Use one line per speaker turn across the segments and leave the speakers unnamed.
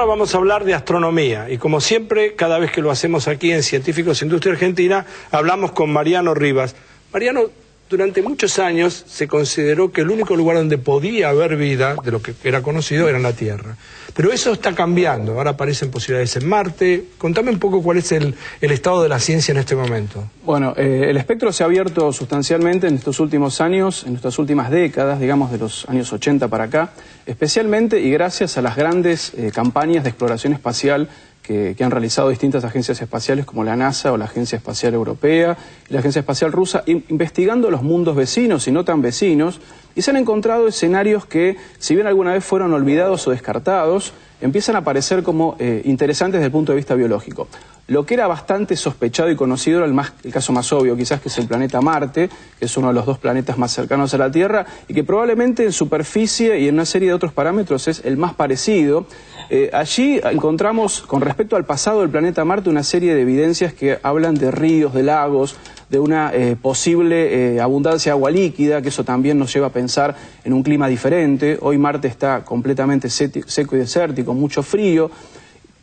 vamos a hablar de astronomía y como siempre, cada vez que lo hacemos aquí en Científicos Industria Argentina, hablamos con Mariano Rivas. Mariano, durante muchos años se consideró que el único lugar donde podía haber vida, de lo que era conocido, era en la Tierra. Pero eso está cambiando, ahora aparecen posibilidades en Marte. Contame un poco cuál es el estado de la ciencia en este momento.
Bueno, el espectro se ha abierto sustancialmente en estos últimos años, en estas últimas décadas, digamos de los años 80 para acá, especialmente y gracias a las grandes campañas de exploración espacial que han realizado distintas agencias espaciales como la NASA o la Agencia Espacial Europea y la Agencia Espacial Rusa, investigando los mundos vecinos y no tan vecinos, y se han encontrado escenarios que, si bien alguna vez fueron olvidados o descartados, empiezan a aparecer como interesantes desde el punto de vista biológico. Lo que era bastante sospechado y conocido era el caso más obvio, quizás, que es el planeta Marte, que es uno de los dos planetas más cercanos a la Tierra y que probablemente en superficie y en una serie de otros parámetros es el más parecido. Allí encontramos, con respecto al pasado del planeta Marte, una serie de evidencias que hablan de ríos, de lagos, de una posible abundancia de agua líquida, que eso también nos lleva a pensar en un clima diferente. Hoy Marte está completamente seco y desértico, mucho frío.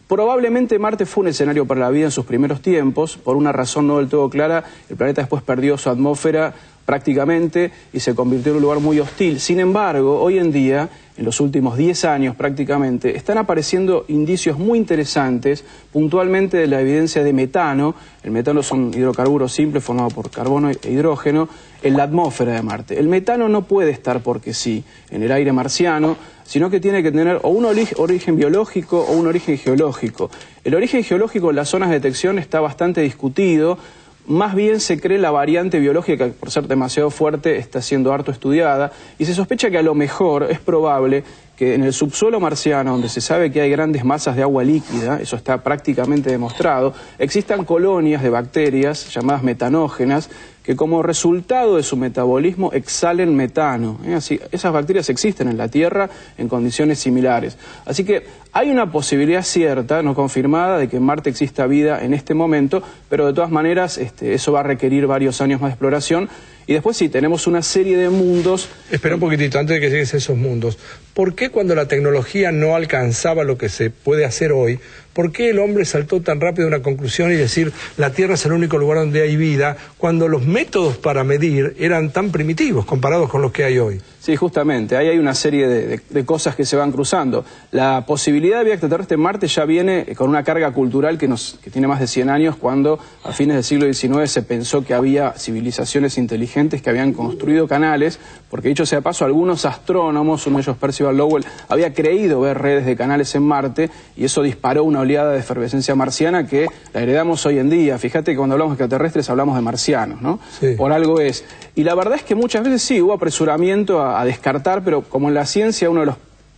Probablemente Marte fue un escenario para la vida en sus primeros tiempos, por una razón no del todo clara. El planeta después perdió su atmósfera prácticamente y se convirtió en un lugar muy hostil. Sin embargo, hoy en día, en los últimos 10 años prácticamente, están apareciendo indicios muy interesantes, puntualmente de la evidencia de metano. El metano son hidrocarburos simples formados por carbono e hidrógeno en la atmósfera de Marte. El metano no puede estar porque sí en el aire marciano, sino que tiene que tener o un origen biológico o un origen geológico. El origen geológico en las zonas de detección está bastante discutido. Más bien se cree la variante biológica, que por ser demasiado fuerte está siendo harto estudiada, y se sospecha que a lo mejor es probable que en el subsuelo marciano, donde se sabe que hay grandes masas de agua líquida, eso está prácticamente demostrado, existan colonias de bacterias llamadas metanógenas que como resultado de su metabolismo exhalen metano. Así, esas bacterias existen en la Tierra en condiciones similares. Así que hay una posibilidad cierta, no confirmada, de que en Marte exista vida en este momento, pero de todas maneras eso va a requerir varios años más de exploración. Y después sí, tenemos una serie de mundos...
Espera un poquitito, antes de que llegues a esos mundos. ¿Por qué cuando la tecnología no alcanzaba lo que se puede hacer hoy, por qué el hombre saltó tan rápido a una conclusión y decir la Tierra es el único lugar donde hay vida, cuando los métodos para medir eran tan primitivos comparados con los que hay hoy?
Sí, justamente, ahí hay una serie de cosas que se van cruzando. La posibilidad de vida extraterrestre en Marte ya viene con una carga cultural que tiene más de 100 años, cuando a fines del siglo XIX se pensó que había civilizaciones inteligentes que habían construido canales, porque dicho sea de paso, algunos astrónomos, uno de ellos Percival Lowell, había creído ver redes de canales en Marte, y eso disparó una oleada de efervescencia marciana que la heredamos hoy en día. Fíjate que cuando hablamos de extraterrestres hablamos de marcianos, ¿no? Sí. Por algo es. Y la verdad es que muchas veces sí, hubo apresuramiento a descartar, pero como en la ciencia uno de los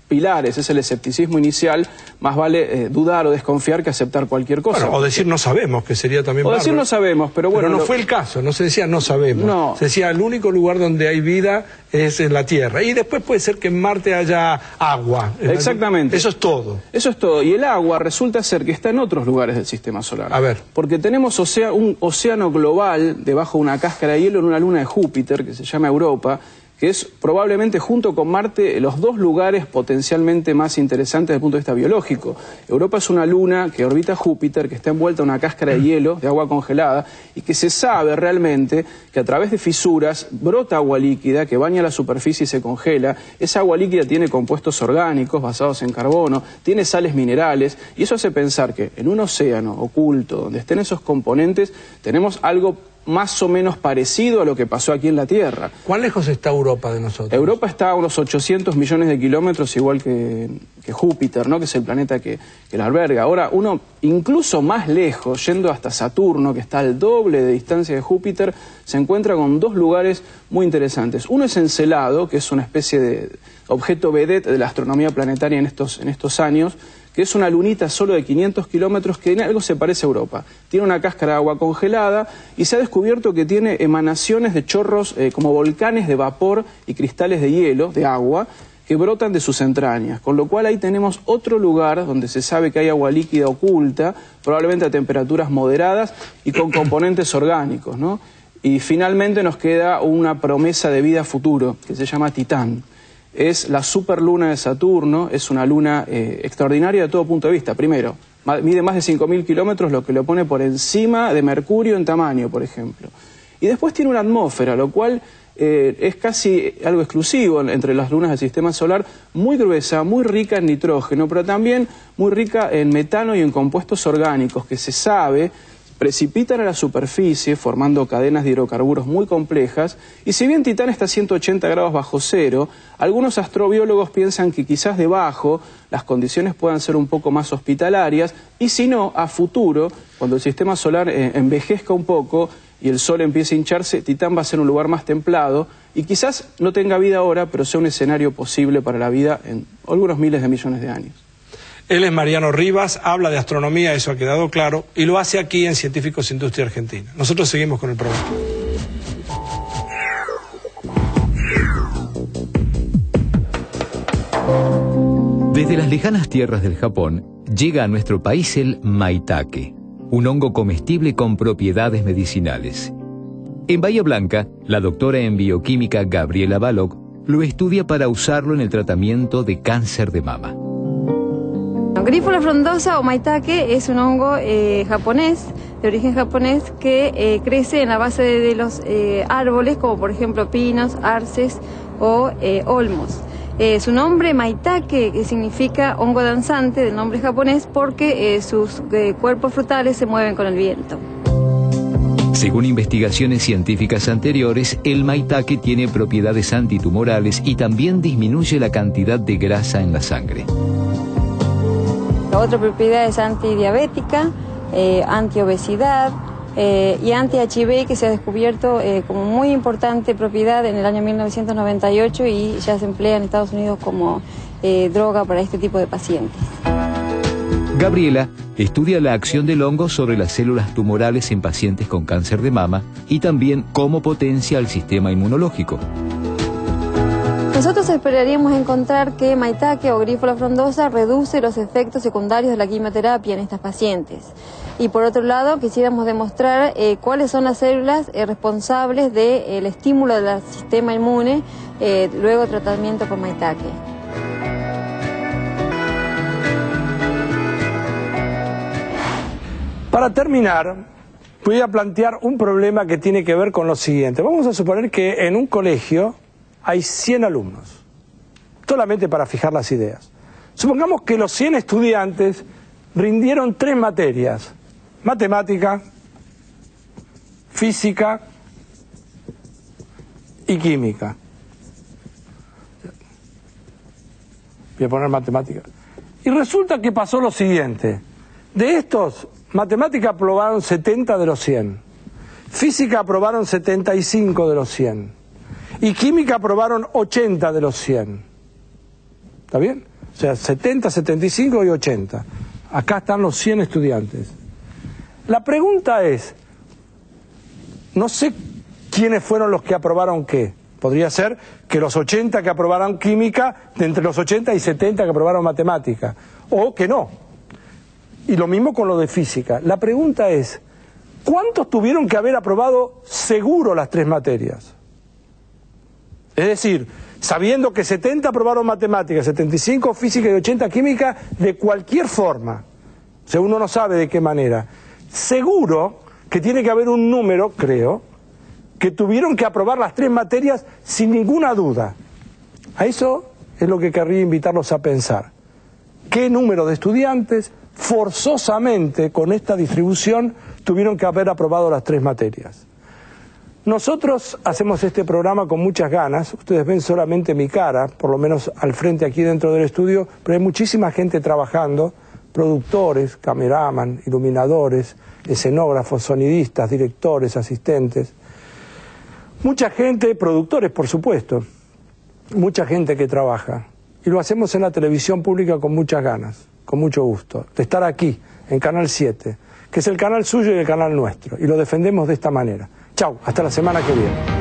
pilares es el escepticismo inicial, más vale dudar o desconfiar que aceptar cualquier cosa.
Bueno, o decir no sabemos, que sería también
bárbaro. O decir no sabemos, pero bueno...
Pero no fue el caso, no se decía no sabemos.
No.
Se decía el único lugar donde hay vida es en la Tierra. Y después puede ser que en Marte haya agua.
Exactamente.
Eso es todo.
Eso es todo. Y el agua resulta ser que está en otros lugares del sistema solar.
A ver.
Porque tenemos un océano global debajo de una cáscara de hielo en una luna de Júpiter, que se llama Europa, que es probablemente junto con Marte los dos lugares potencialmente más interesantes desde el punto de vista biológico. Europa es una luna que orbita Júpiter, que está envuelta en una cáscara de hielo, de agua congelada, y que se sabe realmente que a través de fisuras brota agua líquida que baña la superficie y se congela. Esa agua líquida tiene compuestos orgánicos basados en carbono, tiene sales minerales, y eso hace pensar que en un océano oculto, donde estén esos componentes, tenemos algo más o menos parecido a lo que pasó aquí en la Tierra.
¿Cuán lejos está Europa de nosotros?
Europa está a unos 800 millones de kilómetros, igual que Júpiter, ¿no? Que es el planeta que la alberga. Ahora, uno incluso más lejos, yendo hasta Saturno, que está al doble de distancia de Júpiter, se encuentra con dos lugares muy interesantes. Uno es Encelado, que es una especie de objeto vedette de la astronomía planetaria en estos años, que es una lunita solo de 500 kilómetros que en algo se parece a Europa. Tiene una cáscara de agua congelada y se ha descubierto que tiene emanaciones de chorros como volcanes de vapor y cristales de hielo, de agua, que brotan de sus entrañas. Con lo cual ahí tenemos otro lugar donde se sabe que hay agua líquida oculta, probablemente a temperaturas moderadas y con componentes orgánicos, ¿no? Y finalmente nos queda una promesa de vida futuro, que se llama Titán. es la superluna de Saturno. Es una luna extraordinaria de todo punto de vista. Primero, mide más de 5.000 kilómetros, lo que lo pone por encima de Mercurio en tamaño, por ejemplo. Y después tiene una atmósfera, lo cual es casi algo exclusivo entre las lunas del sistema solar, muy gruesa, muy rica en nitrógeno, pero también muy rica en metano y en compuestos orgánicos que se sabe precipitan a la superficie formando cadenas de hidrocarburos muy complejas, y si bien Titán está a 180 grados bajo cero, algunos astrobiólogos piensan que quizás debajo las condiciones puedan ser un poco más hospitalarias, y si no, a futuro, cuando el sistema solar envejezca un poco y el Sol empiece a hincharse, Titán va a ser un lugar más templado, y quizás no tenga vida ahora, pero sea un escenario posible para la vida en algunos miles de millones de años.
Él es Mariano Rivas, habla de astronomía, eso ha quedado claro, y lo hace aquí en Científicos Industria Argentina. Nosotros seguimos con el programa.
Desde las lejanas tierras del Japón, llega a nuestro país el maitake, un hongo comestible con propiedades medicinales. En Bahía Blanca, la doctora en bioquímica Gabriela Balog lo estudia para usarlo en el tratamiento de cáncer de mama.
Grífola frondosa o maitake es un hongo japonés, de origen japonés, que crece en la base de los árboles, como por ejemplo pinos, arces o olmos. Su nombre maitake, que significa hongo danzante, del nombre japonés, porque sus cuerpos frutales se mueven con el viento.
Según investigaciones científicas anteriores, el maitake tiene propiedades antitumorales y también disminuye la cantidad de grasa en la sangre.
La otra propiedad es antidiabética, antiobesidad y anti-HIV, que se ha descubierto como muy importante propiedad en el año 1998 y ya se emplea en Estados Unidos como droga para este tipo de pacientes.
Gabriela estudia la acción del hongo sobre las células tumorales en pacientes con cáncer de mama y también cómo potencia el sistema inmunológico.
Nosotros esperaríamos encontrar que maitake o grífola frondosa reduce los efectos secundarios de la quimioterapia en estas pacientes. Y por otro lado, quisiéramos demostrar cuáles son las células responsables del estímulo del sistema inmune luego de tratamiento con maitake.
Para terminar, voy a plantear un problema que tiene que ver con lo siguiente. Vamos a suponer que en un colegio hay 100 alumnos, solamente para fijar las ideas. Supongamos que los 100 estudiantes rindieron 3 materias: matemática, física y química. Voy a poner matemática. Y resulta que pasó lo siguiente: de estos, matemática aprobaron 70 de los 100, física aprobaron 75 de los 100, y química aprobaron 80 de los 100. ¿Está bien? O sea, 70, 75 y 80. Acá están los 100 estudiantes. La pregunta es, no sé quiénes fueron los que aprobaron qué. Podría ser que los 80 que aprobaron química, de entre los 80 y 70 que aprobaron matemática, o que no. Y lo mismo con lo de física. La pregunta es, ¿cuántos tuvieron que haber aprobado seguro las 3 materias? Es decir, sabiendo que 70 aprobaron matemáticas, 75 física y 80 química, de cualquier forma, o sea, uno no sabe de qué manera. Seguro que tiene que haber un número, creo, que tuvieron que aprobar las 3 materias sin ninguna duda. A eso es lo que querría invitarlos a pensar. ¿Qué número de estudiantes forzosamente con esta distribución tuvieron que haber aprobado las 3 materias? Nosotros hacemos este programa con muchas ganas. Ustedes ven solamente mi cara, por lo menos al frente aquí dentro del estudio, pero hay muchísima gente trabajando, productores, cameraman, iluminadores, escenógrafos, sonidistas, directores, asistentes. Mucha gente, productores por supuesto, mucha gente que trabaja. Y lo hacemos en la televisión pública con muchas ganas, con mucho gusto, de estar aquí, en Canal 7, que es el canal suyo y el canal nuestro, y lo defendemos de esta manera. Chau, hasta la semana que viene.